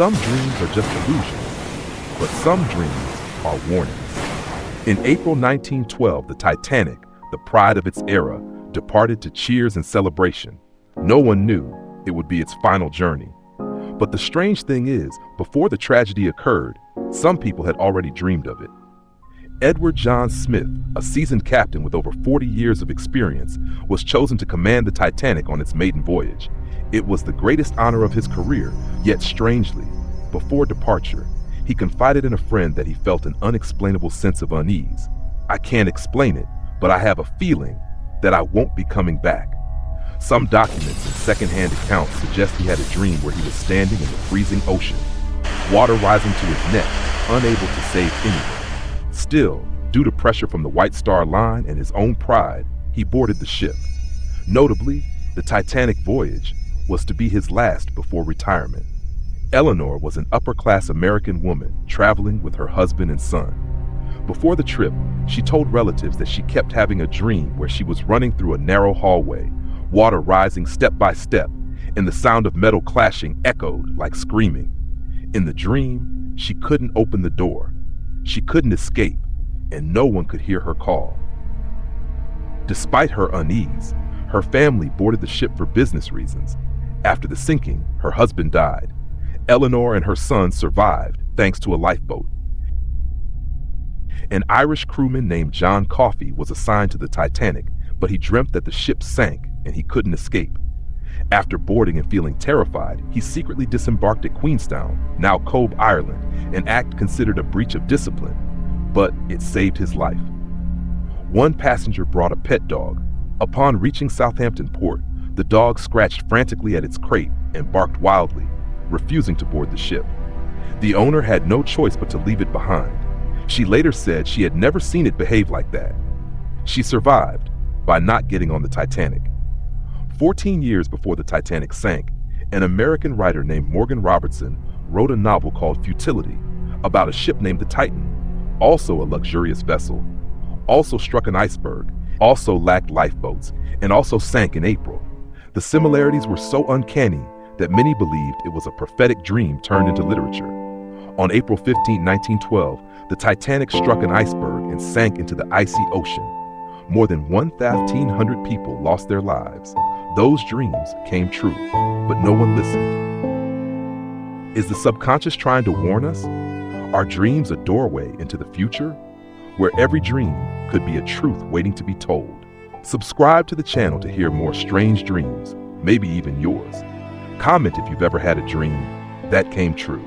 Some dreams are just illusions, but some dreams are warnings. In April 1912, the Titanic, the pride of its era, departed to cheers and celebration. No one knew it would be its final journey. But the strange thing is, before the tragedy occurred, some people had already dreamed of it. Edward John Smith, a seasoned captain with over 40 years of experience, was chosen to command the Titanic on its maiden voyage. It was the greatest honor of his career, yet strangely, before departure, he confided in a friend that he felt an unexplainable sense of unease. "I can't explain it, but I have a feeling that I won't be coming back." Some documents and second-hand accounts suggest he had a dream where he was standing in the freezing ocean, water rising to his neck, unable to save anyone. Still, due to pressure from the White Star Line and his own pride, he boarded the ship. Notably, the Titanic voyage was to be his last before retirement. Eleanor was an upper-class American woman traveling with her husband and son. Before the trip, she told relatives that she kept having a dream where she was running through a narrow hallway, water rising step by step, and the sound of metal clashing echoed like screaming. In the dream, she couldn't open the door. She couldn't escape, and no one could hear her call. Despite her unease, her family boarded the ship for business reasons. After the sinking, her husband died. Eleanor and her son survived thanks to a lifeboat. An Irish crewman named John Coffey was assigned to the Titanic, but he dreamt that the ship sank and he couldn't escape. After boarding and feeling terrified, he secretly disembarked at Queenstown, now Cobh, Ireland, an act considered a breach of discipline, but it saved his life. One passenger brought a pet dog. Upon reaching Southampton port, the dog scratched frantically at its crate and barked wildly, refusing to board the ship. The owner had no choice but to leave it behind. She later said she had never seen it behave like that. She survived by not getting on the Titanic. 14 years before the Titanic sank, an American writer named Morgan Robertson wrote a novel called Futility about a ship named the Titan, also a luxurious vessel, also struck an iceberg, also lacked lifeboats, and also sank in April. The similarities were so uncanny that many believed it was a prophetic dream turned into literature. On April 15, 1912, the Titanic struck an iceberg and sank into the icy ocean. More than 1,500 people lost their lives. Those dreams came true, but no one listened. Is the subconscious trying to warn us? Are dreams a doorway into the future, where every dream could be a truth waiting to be told? Subscribe to the channel to hear more strange dreams, maybe even yours. Comment if you've ever had a dream that came true.